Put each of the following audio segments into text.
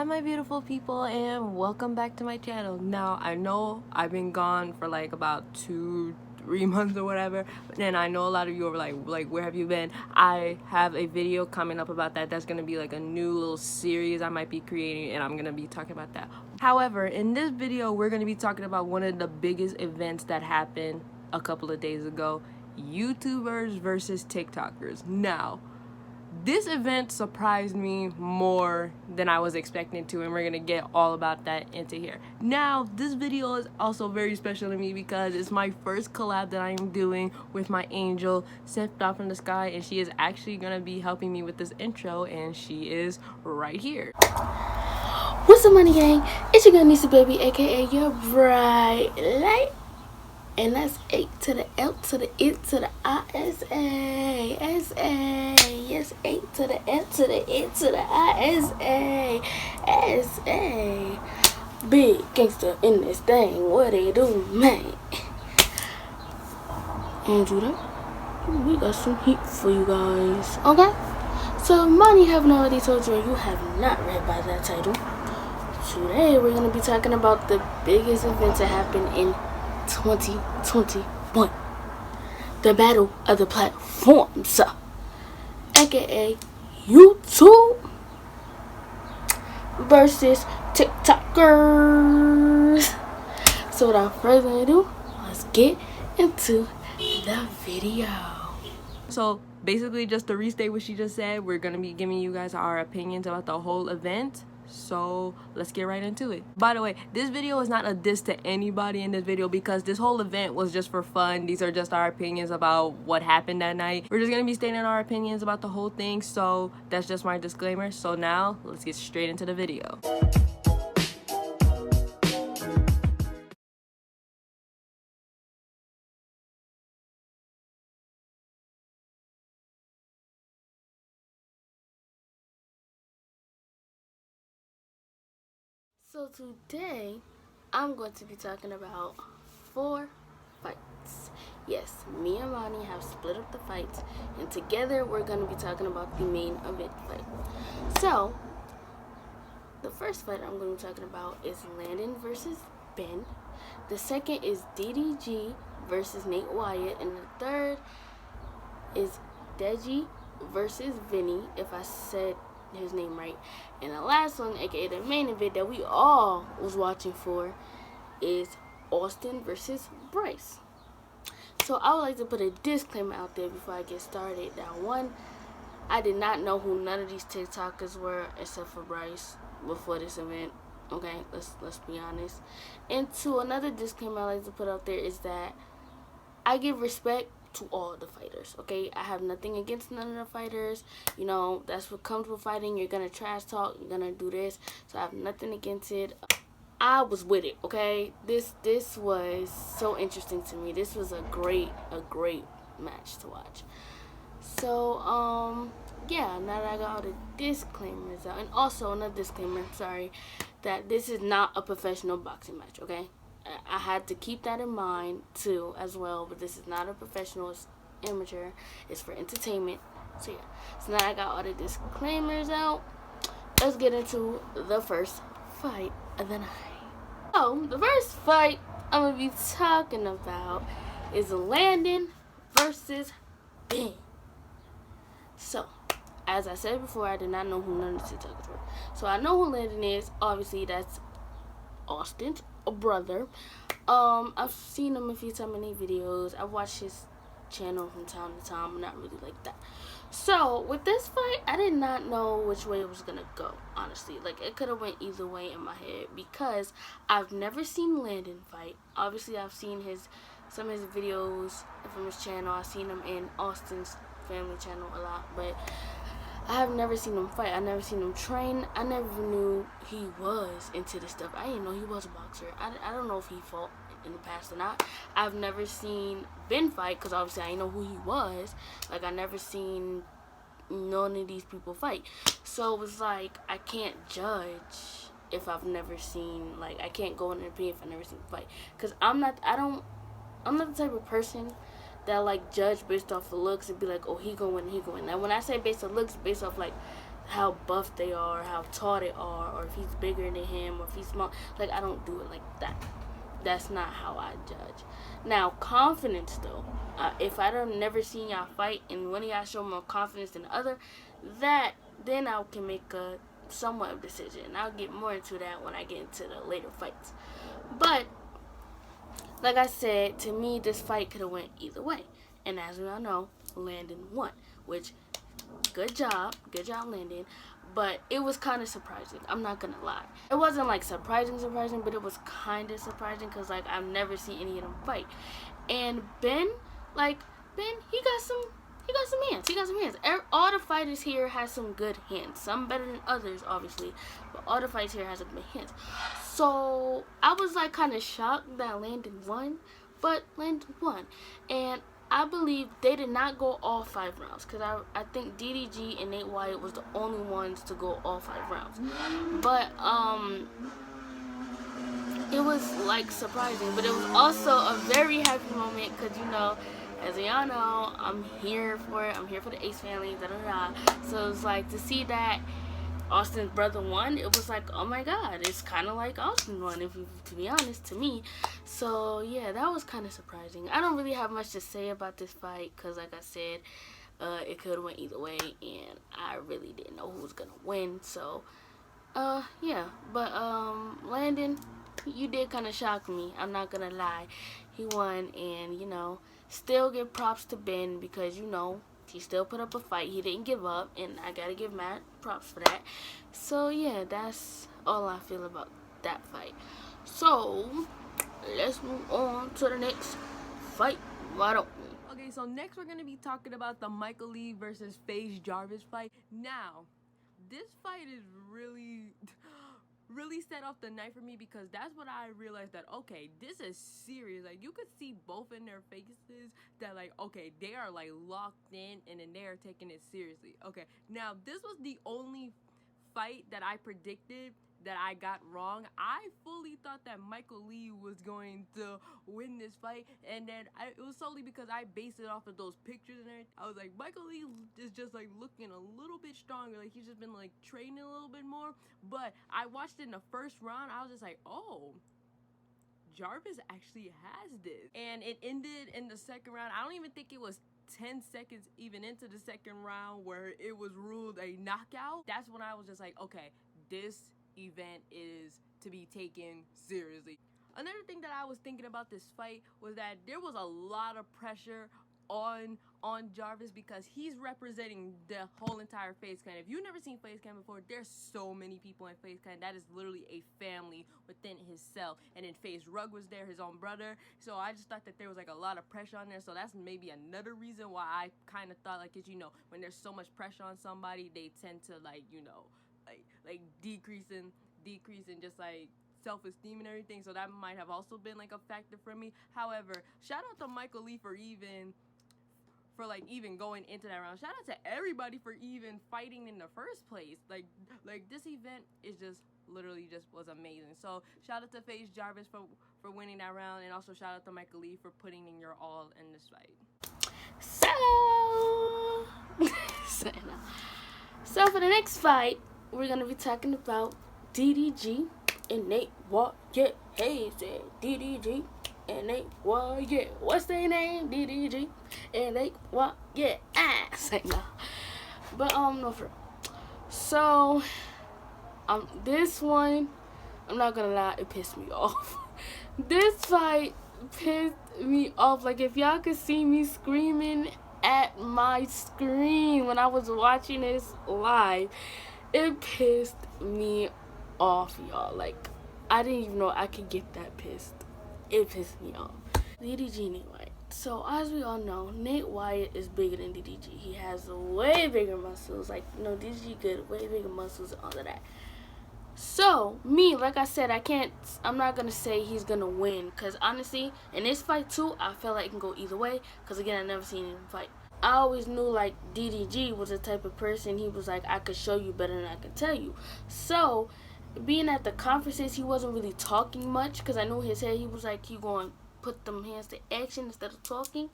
Hi my beautiful people, and welcome back to my channel. Now I know I've been gone for like about 2-3 months or whatever, and I know a lot of you are like where have you been? I have a video coming up about that. That's gonna be like a new little series I might be creating, and I'm gonna be talking about that. However, in this video we're gonna be talking about one of the biggest events that happened a couple of days ago: YouTubers versus TikTokers. Now this event surprised me more than I was expecting to, and we're gonna get all about that into here. Now, this video is also very special to me because it's my first collab that I am doing with my angel sent down from the sky, and she is actually gonna be helping me with this intro, and she is right here. What's up, money gang? It's your girl Nisa Baby, aka your bright light. And that's 8 to the L to the E to the I-S-A. S-A. Yes, 8 to the L to the E to the I-S-A. S-A. Big gangster in this thing. What they do, man? And Judah, we got some heat for you guys. Okay? So, money haven't already told you, or you have not read by that title. Today, we're going to be talking about the biggest events that happened in 2021. The battle of the platforms, aka YouTube versus TikTokers. So without further ado, let's get into the video. So basically, just to restate what she just said, we're gonna be giving you guys our opinions about the whole event. So let's get right into it. By the way, this video is not a diss to anybody in this video because this whole event was just for fun. These are just our opinions about what happened that night. We're just gonna be stating our opinions about the whole thing, so that's just my disclaimer. So now let's get straight into the video. So today, I'm going to be talking about 4 fights. Yes, me and Ronnie have split up the fights, and together we're going to be talking about the main event fight. So, the first fight I'm going to be talking about is Landon versus Ben. The second is DDG versus Nate Wyatt, and the third is Deji versus Vinny, if I said his name right. And the last one, aka the main event that we all was watching for, is Austin versus Bryce. So I would like to put a disclaimer out there before I get started. That one, I did not know who none of these TikTokers were except for Bryce before this event. Okay, let's be honest. And two, another disclaimer I like to put out there is that I give respect to all the fighters, okay? I have nothing against none of the fighters. You know, that's what comes with fighting. You're gonna trash talk, you're gonna do this. So I have nothing against it. I was with it, okay? This was so interesting to me. This was a great match to watch. So, yeah, now that I got all the disclaimers out, and also another disclaimer, sorry, that this is not a professional boxing match, okay? I had to keep that in mind too as well, but this is not a professional, it's amateur, it's for entertainment. So yeah, so now I got all the disclaimers out. Let's get into the first fight of the night. So the first fight I'm gonna be talking about is Landon versus Ben. So as I said before, I did not know who none of the TikTokers were. So I know who Landon is. Obviously that's Austin's brother. I've seen him a few times in his videos. I've watched his channel from time to time, but not really like that. So with this fight, I did not know which way it was gonna go, honestly. Like, it could have went either way in my head because I've never seen Landon fight. Obviously I've seen some of his videos from his channel. I've seen him in Austin's family channel a lot, but I have never seen him fight. I never seen him train. I never knew he was into this stuff. I didn't know he was a boxer. I don't know if he fought in the past or not. I've never seen Ben fight because obviously I didn't know who he was. Like, I never seen none of these people fight. So it was like, I can't judge if I've never seen, like, I can't go in an opinion if I've never seen him fight. Because I'm not the type of person that like judge based off the looks and be like, oh, he gonna win, he gonna win. Now when I say based on looks, based off like how buff they are, how tall they are, or if he's bigger than him, or if he's small. Like, I don't do it like that. That's not how I judge. Now, confidence though. If I don't never seen y'all fight and one of y'all show more confidence than the other, that then I can make a somewhat of decision. I'll get more into that when I get into the later fights. But like I said, to me this fight could have went either way. And as we all know, Landon won, which good job, Landon. But it was kind of surprising. I'm not gonna lie. It wasn't like surprising, but it was kind of surprising because like I've never seen any of them fight. And Ben, he got some hands. He got some hands. All the fighters here has some good hands. Some better than others, obviously, but all the fighters here has some good hands. So I was like kind of shocked that Landon won, but Landon won, and I believe they did not go all 5 rounds because I think DDG and Nate Wyatt was the only ones to go all 5 rounds. But it was like surprising, but it was also a very happy moment because as y'all know, I'm here for it. I'm here for the Ace family. Da da da. So it's like to see that Austin's brother won, it was like, oh my god, it's kind of like Austin won, to be honest, to me. So yeah, that was kind of surprising. I don't really have much to say about this fight because like I said, it could have went either way and I really didn't know who was gonna win. So yeah, but Landon, you did kind of shock me, I'm not gonna lie. He won, and still give props to Ben because he still put up a fight. He didn't give up, and I gotta give Matt props for that. So yeah, that's all I feel about that fight. So let's move on to the next fight. Why don't we? Okay, so next we're gonna be talking about the Michael Lee versus FaZe Jarvis fight. Now, this fight is really set off the night for me because that's what I realized, that okay, this is serious. Like, you could see both in their faces that like, okay, they are like locked in and then they are taking it seriously. Okay, now this was the only fight that I predicted that I got wrong. I fully thought that Michael Lee was going to win this fight, and then it was solely because I based it off of those pictures and everything. I was like, Michael Lee is just like looking a little bit stronger, like he's just been like training a little bit more. But I watched it in the first round, I was just like, oh, Jarvis actually has this. And it ended in the second round. I don't even think it was 10 seconds even into the second round where it was ruled a knockout. That's when I was just like, okay, this event is to be taken seriously. Another thing that I was thinking about this fight was that there was a lot of pressure on Jarvis because he's representing the whole entire FaZe Clan. If you've never seen FaZe Clan before, there's so many people in FaZe Clan. That is literally a family within himself. And then FaZe Rug was there, his own brother. So I just thought that there was like a lot of pressure on there. So that's maybe another reason why I kind of thought like, cause when there's so much pressure on somebody, they tend to like like decreasing just like self-esteem and everything. So that might have also been like a factor for me. However, shout out to Michael Lee for even going into that round. Shout out to everybody for even fighting in the first place. Like this event is just literally just was amazing. So shout out to FaZe Jarvis for winning that round, and also shout out to Michael Lee for putting in your all in this fight. So for the next fight, we're gonna be talking about DDG and Nate Wyatt. Hey, said DDG and Nate Wyatt. What's their name? DDG and Nate Wyatt. Say no. But no, for real. So this one, I'm not gonna lie, it pissed me off. This fight pissed me off. Like, if y'all could see me screaming at my screen when I was watching this live, it pissed me off, y'all. Like, I didn't even know I could get that pissed. It pissed me off. DDG Nate Wyatt. So as we all know, Nate Wyatt is bigger than DDG. He has way bigger muscles. Like, DDG good, way bigger muscles and all of that. So me, like I said, I'm not gonna say he's gonna win, because honestly, in this fight too, I feel like it can go either way, because again, I never seen him fight. I always knew like DDG was the type of person, he was like, I could show you better than I can tell you. So being at the conferences, he wasn't really talking much, because I knew his head, he was like, he going to put them hands to action instead of talking.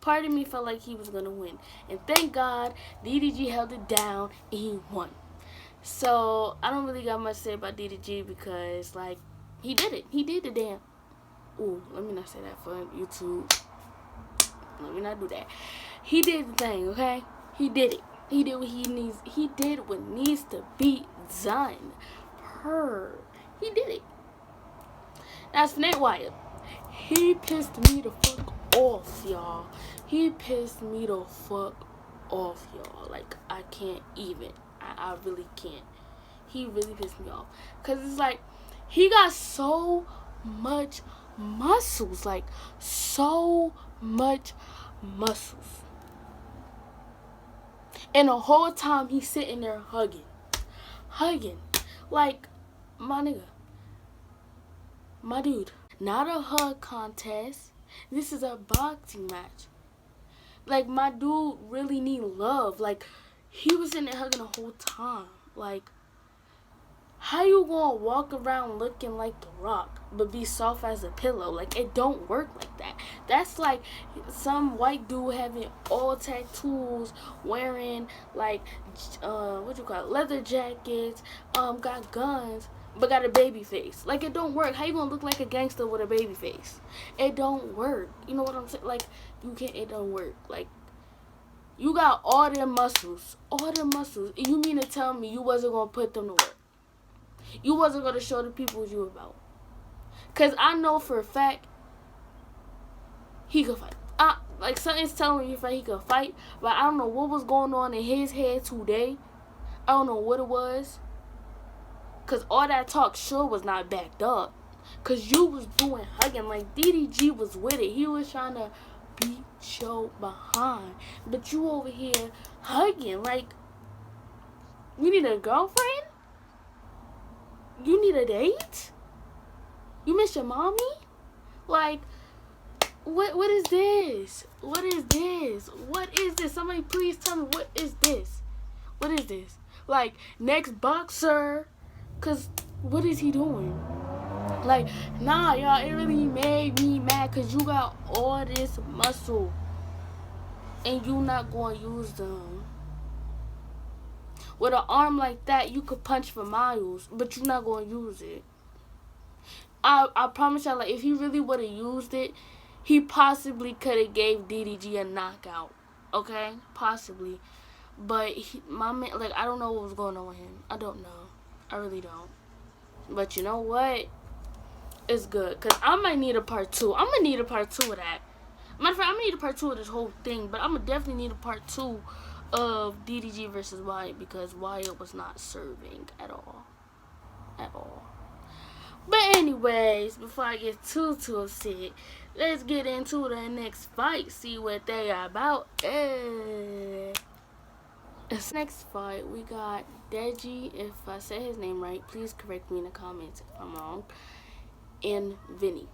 Part of me felt like he was gonna win, and thank God DDG held it down and he won. So I don't really got much to say about DDG because like he did it. He did the damn. Ooh, let me not say that for YouTube. Let me not do that. He did the thing, okay? He did it. He did what he needs. He did what needs to be done. He did it. That's Nate Wyatt. He pissed me the fuck off, y'all. He pissed me the fuck off, y'all. Like, I can't even. I really can't. He really pissed me off. Because it's like, he got so much muscles. Like, so much muscles. And the whole time he's sitting there hugging. Like, my nigga. My dude. Not a hug contest. This is a boxing match. Like, my dude really need love. Like, he was in there hugging the whole time. Like, how you gonna walk around looking like The Rock, but be soft as a pillow? Like, it don't work like that. That's like some white dude having all tattoos, wearing, like, leather jackets, got guns, but got a baby face. Like, it don't work. How you gonna look like a gangster with a baby face? It don't work. You know what I'm saying? Like, you can't, it don't work. Like, you got all them muscles. You mean to tell me you wasn't gonna put them to work? You wasn't gonna show the people what you about? Cause I know for a fact he could fight. Like, something's telling me he could fight, but I don't know what was going on in his head today. I don't know what it was. Cause all that talk sure was not backed up. Cause you was doing hugging. Like, DDG was with it. He was trying to beat your behind. But you over here hugging. Like, you need a girlfriend? You need a date? You miss your mommy? Like, what is this? What is this? What is this? Somebody please tell me, what is this? What is this? Like, next boxer. Cause what is he doing? Like, nah, y'all, it really made me mad cause you got all this muscle and you not gonna use them. With an arm like that, you could punch for miles, but you're not gonna use it. I promise y'all, like, if he really would have used it, he possibly could have gave DDG a knockout. Okay? Possibly. But my man, like, I don't know what was going on with him. I don't know. I really don't. But you know what? It's good. Because I might need a part 2. I'm going to need a part 2 of that. Matter of fact, I'm going to need a part 2 of this whole thing. But I'm going to definitely need a part 2 of DDG versus Wyatt. Because Wyatt was not serving at all. At all. But anyways, before I get too upset, let's get into the next fight. See what they are about. This next fight, we got Deji, if I say his name right, please correct me in the comments if I'm wrong, and Vinny.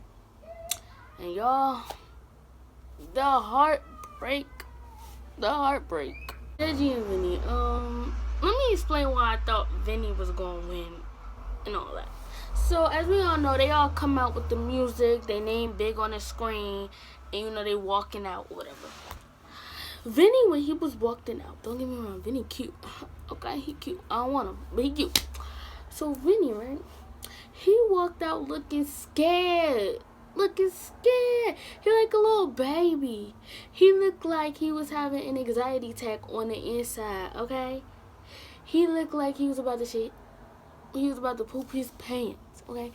And y'all, the heartbreak. Deji and Vinny, let me explain why I thought Vinny was gonna win and all that. So, as we all know, they all come out with the music, they name big on the screen, and you know, they walking out or whatever. Vinny, when he was walking out, don't get me wrong, Vinny cute. Okay, he cute. I don't want him, but he cute. So Vinny, right? He walked out looking scared. He like a little baby. He looked like he was having an anxiety attack on the inside, okay? He looked like he was about to shit. He was about to poop his pants, okay?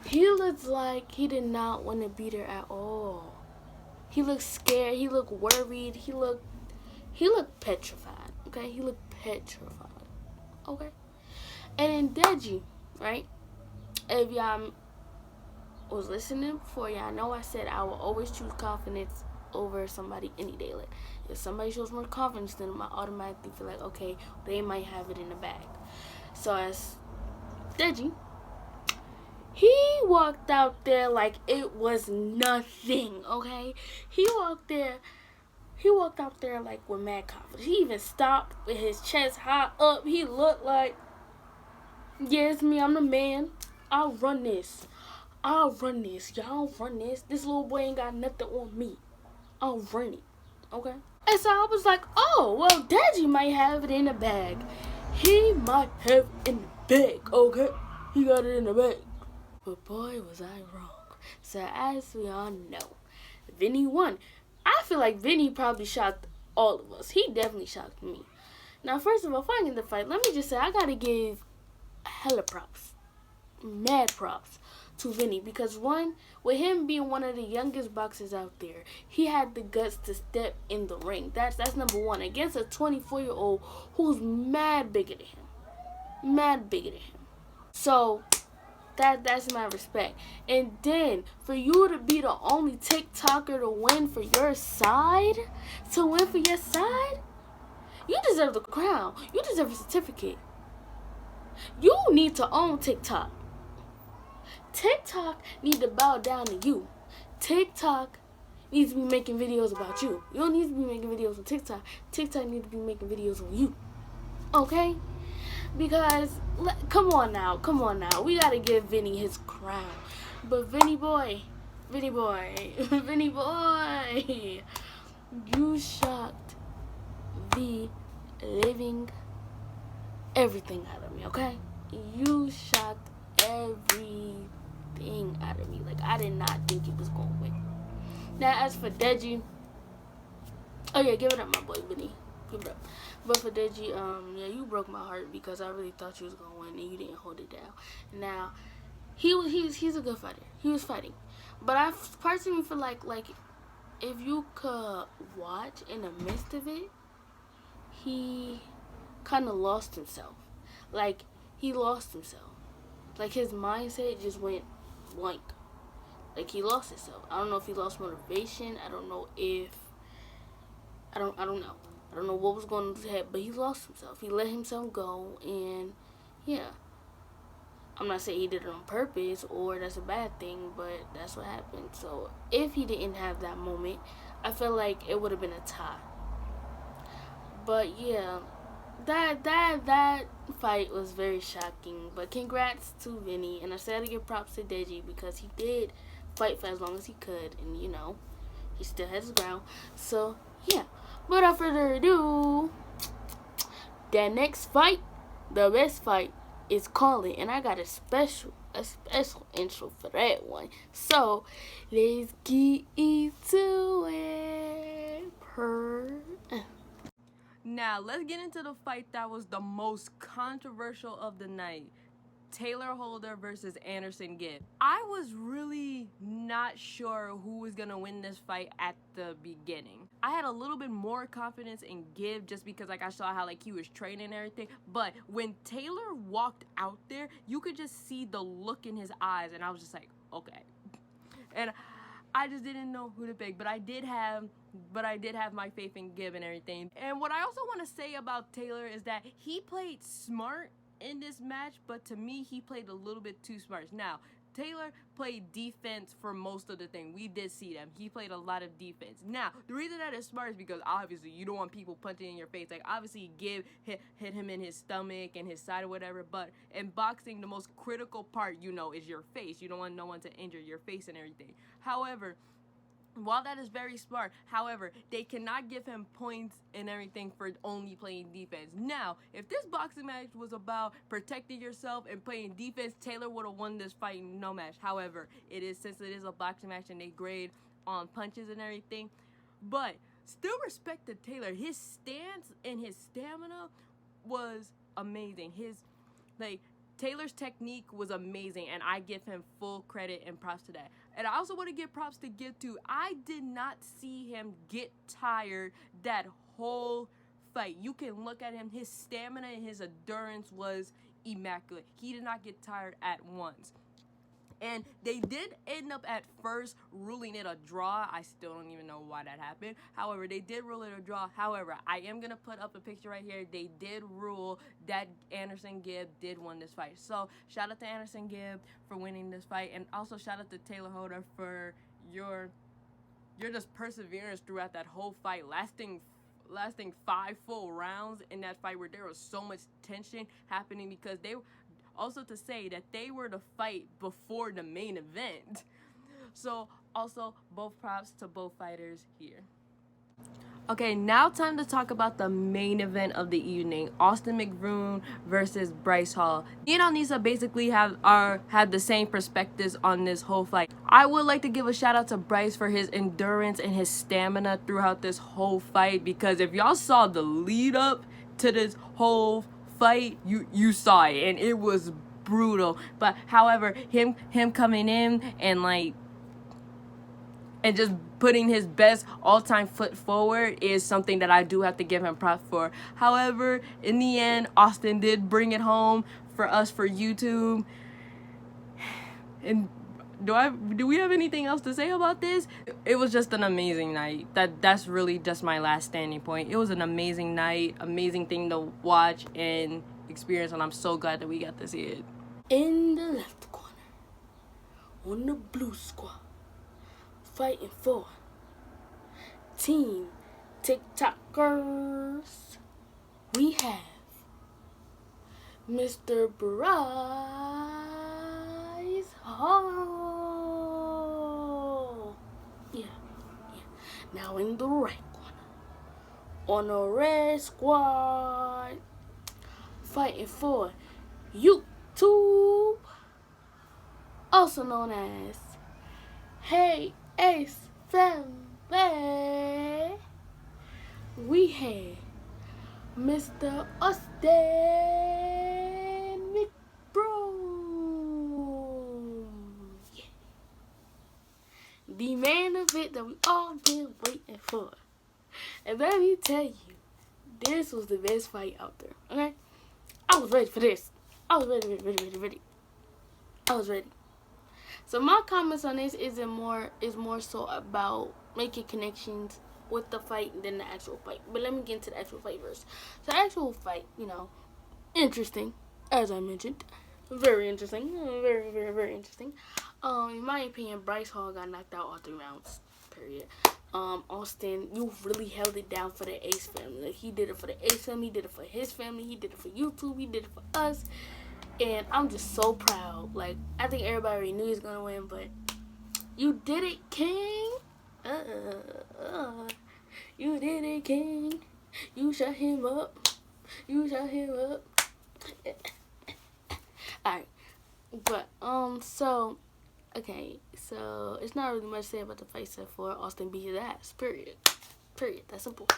He looked like he did not want to be there at all. He looked scared. He looked worried. He looked petrified. Okay? He looked petrified. Okay? And then Deji, right? If y'all was listening before, y'all know I said I will always choose confidence over somebody any day. Like, if somebody shows more confidence than them, I automatically feel like, okay, they might have it in the bag. So as Deji, he walked out there like it was nothing, okay? He walked out there like with mad confidence. He even stopped with his chest high up. He looked like, yeah, it's me, I'm the man. I'll run this. Y'all run this. This little boy ain't got nothing on me. I'll run it, okay? And so I was like, oh, well, Deji might have it in the bag. He might have in the bag, okay? He got it in the bag. But boy, was I wrong. So as we all know, Vinny won. I feel like Vinny probably shocked all of us. He definitely shocked me. Now, first of all, fighting the fight, let me just say I gotta give hella props, mad props to Vinny because one, with him being one of the youngest boxers out there, he had the guts to step in the ring. That's number one against a 24-year-old who's mad bigger than him, mad bigger than him. So that's my respect. And then for you to be the only TikToker to win for your side, you deserve the crown. You deserve a certificate. You need to own TikTok. TikTok need to bow down to you. TikTok needs to be making videos about you. You don't need to be making videos on TikTok. TikTok needs to be making videos on you. Okay? Because, come on now. We gotta give Vinny his crown. But Vinny boy, Vinny boy, you shocked the living everything out of me, okay? You shocked everything out of me. Like, I did not think he was gonna win. Now, as for Deji, oh yeah, give it up, my boy Vinny. Give it up. But for Deji, yeah, you broke my heart because I really thought you was gonna win and you didn't hold it down. Now, he's a good fighter. He was fighting, but I personally feel like if you could watch in the midst of it, he kind of lost himself. Like, he lost himself. Like, his mindset just went blank. Like, he lost himself. I don't know if he lost motivation. I don't know what was going on in his head, but he lost himself. He let himself go, and yeah. I'm not saying he did it on purpose or that's a bad thing, but that's what happened. So if he didn't have that moment, I feel like it would have been a tie. But yeah, that fight was very shocking. But congrats to Vinny, and I said to give props to Deji because he did fight for as long as he could, and he still has his ground. So yeah, without further ado, that next fight, the best fight, is calling, and I got a special intro for that one. So let's get into it. Now, let's get into the fight that was the most controversial of the night. Taylor Holder versus Anderson Gibb. I was really not sure who was gonna win this fight at the beginning. I had a little bit more confidence in Gibb just because I saw how he was training and everything. But when Taylor walked out there, you could just see the look in his eyes, and I was just like, okay. And I just didn't know who to pick, but I did have my faith in Gibb and everything. And what I also want to say about Taylor is that he played smart in this match, but to me, he played a little bit too smart. Now, Taylor played defense for most of the thing. We did see them. He played a lot of defense. Now, the reason that is smart is because obviously you don't want people punching in your face. Like, obviously, Gibb hit him in his stomach and his side or whatever, but in boxing, the most critical part, is your face. You don't want no one to injure your face and everything. However, while that is very smart, however, they cannot give him points and everything for only playing defense. Now, if this boxing match was about protecting yourself and playing defense, Taylor would have won this fight no match. However, since it is a boxing match and they grade on punches and everything, but still respect to Taylor. His stance and his stamina was amazing. Taylor's technique was amazing, and I give him full credit and props to that. And I also want to give props to Gibb too. I did not see him get tired that whole fight. You can look at him. His stamina and his endurance was immaculate. He did not get tired at once. And they did end up at first ruling it a draw. I still don't even know why that happened. However, they did rule it a draw. However, I am going to put up a picture right here. They did rule that Anderson Gibb did win this fight. So, shout out to Anderson Gibb for winning this fight. And also shout out to Taylor Holder for your just perseverance throughout that whole fight, lasting 5 full rounds in that fight where there was so much tension happening because also to say that they were to fight before the main event. So also both props to both fighters here. Okay, now time to talk about the main event of the evening: Austin McBroom versus Bryce Hall. Me and Anissa basically had the same perspectives on this whole fight. I would like to give a shout out to Bryce for his endurance and his stamina throughout this whole fight, because if y'all saw the lead up to this whole fight, you saw it, and it was brutal. But however, him coming in and just putting his best all-time foot forward is something that I do have to give him props for. However, in the end, Austin did bring it home for us for YouTube. And do we have anything else to say about this? It was just an amazing night. That's really just my last standing point. It was an amazing night, amazing thing to watch and experience, and I'm so glad that we got to see it. In the left corner, on the blue squad, fighting for Team TikTokers, we have Mr. Bryce Hall. Yeah. Now in the right corner, on the red squad, fighting for YouTube, also known as Hey Ace Family, we have Mr. Austin McBroom. Yeah. The main event that we all been waiting for. And let me tell you, this was the best fight out there, okay? I was ready for this. I was ready. I was ready. So my comments on this is more so about making connections with the fight than the actual fight. But let me get into the actual fight first. So the actual fight, interesting, as I mentioned. Very interesting. Very interesting. In my opinion, Bryce Hall got knocked out all 3 rounds. Period. Austin, you really held it down for the Ace family. Like, he did it for the Ace family, he did it for his family, he did it for YouTube, he did it for us. And I'm just so proud. Like, I think everybody already knew he was gonna win, but you did it, King. You did it, King. You shut him up. Alright. But, so it's not really much to say about the fight except for Austin beat his ass. Period. That's simple.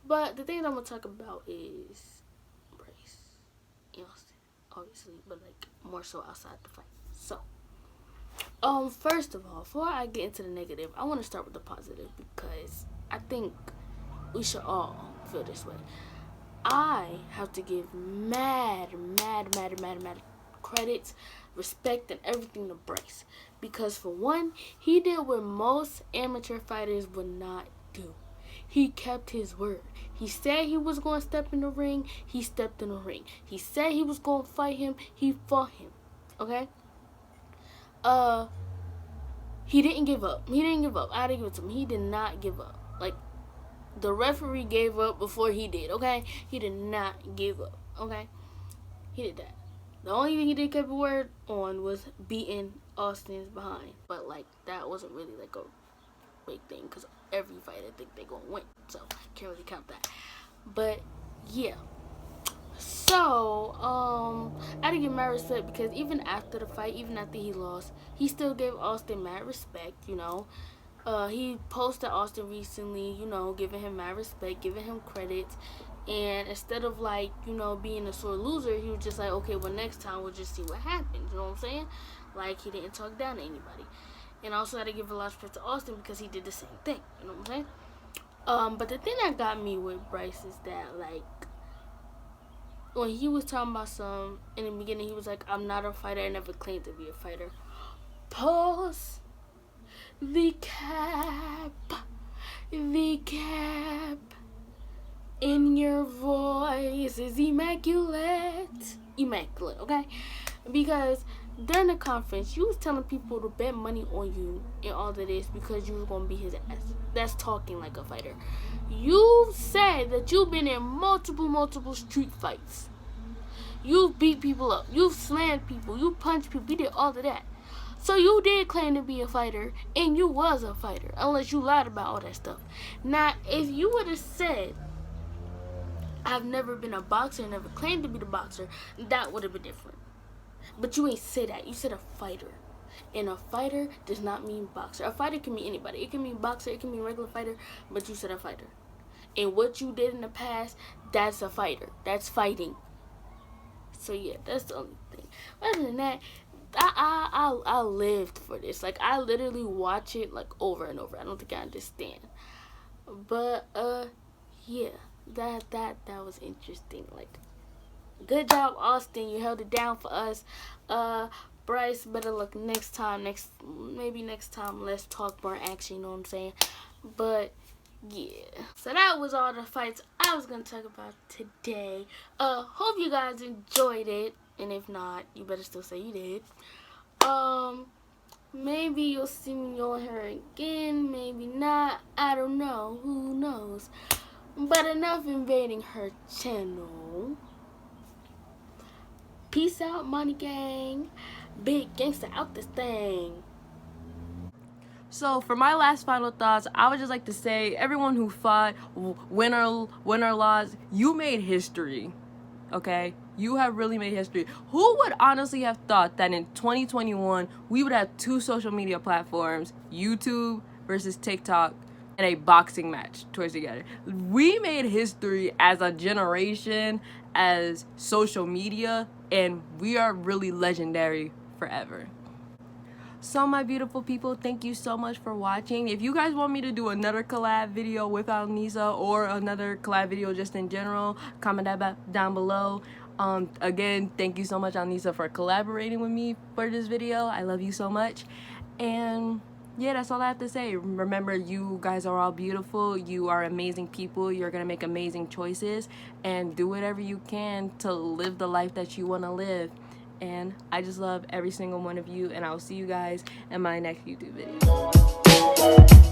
But the thing that I'm gonna talk about is Bryce and Austin. Obviously, but like more so outside the fight. So, first of all, before I get into the negative, I want to start with the positive, because I think we should all feel this way. I have to give mad credits, respect, and everything to Bryce, because for one, he did what most amateur fighters would not do. He kept his word. He said he was going to step in the ring. He stepped in the ring. He said he was going to fight him. He fought him. Okay? He didn't give up. I had to give it to him. He did not give up. Like, the referee gave up before he did. Okay? He did not give up. Okay? He did that. The only thing he did keep a word on was beating Austin's behind. But, like, that wasn't really, like, a big thing, because every fight I think they're gonna win, so can't really count that. But yeah, so I had to give mad respect, because even after the fight, even after he lost, he still gave Austin mad respect. He posted Austin recently, giving him mad respect, giving him credit, and instead of like being a sore loser, he was just like, okay, well, next time we'll just see what happens. You know what I'm saying? Like, he didn't talk down to anybody. And I also had to give a lot of respect to Austin, because he did the same thing. You know what I'm saying? But the thing that got me with Bryce is that, like, when he was talking about in the beginning, he was like, I'm not a fighter. I never claimed to be a fighter. Pause. The cap in your voice is immaculate, okay? Because during the conference, you was telling people to bet money on you and all of this because you was gonna beat his ass. That's talking like a fighter. You said that you've been in multiple street fights. You've beat people up. You've slammed people. You punched people. You did all of that. So you did claim to be a fighter, and you was a fighter, unless you lied about all that stuff. Now, if you would have said, I've never been a boxer, never claimed to be the boxer, that would have been different. But you ain't say that. You said a fighter. And a fighter does not mean boxer. A fighter can mean anybody. It can mean boxer, it can mean regular fighter, but you said a fighter. And what you did in the past, that's a fighter. That's fighting. So yeah, that's the only thing. Other than that, I lived for this. Like, I literally watch it like over and over. I don't think I understand. But yeah, that was interesting. Like, good job, Austin. You held it down for us. Bryce, better luck next time. Maybe next time, let's talk more action. You know what I'm saying? But yeah, so that was all the fights I was gonna talk about today. Hope you guys enjoyed it, and if not, you better still say you did. Maybe you'll see me on her again, maybe not, I don't know, who knows. But enough invading her channel. Peace out, money gang. Big gangster out this thing. So for my last final thoughts, I would just like to say, everyone who fought, win or loss, you made history, okay? You have really made history. Who would honestly have thought that in 2021, we would have 2 social media platforms, YouTube versus TikTok, and a boxing match towards together? We made history as a generation, as social media, and we are really legendary forever. So my beautiful people, thank you so much for watching. If you guys want me to do another collab video with Alnisa or another collab video just in general, comment that down below. Again, thank you so much, Alnisa, for collaborating with me for this video. I love you so much. And yeah, that's all I have to say. Remember, you guys are all beautiful. You are amazing people. You're gonna make amazing choices, and do whatever you can to live the life that you want to live. And I just love every single one of you, and I'll see you guys in my next YouTube video.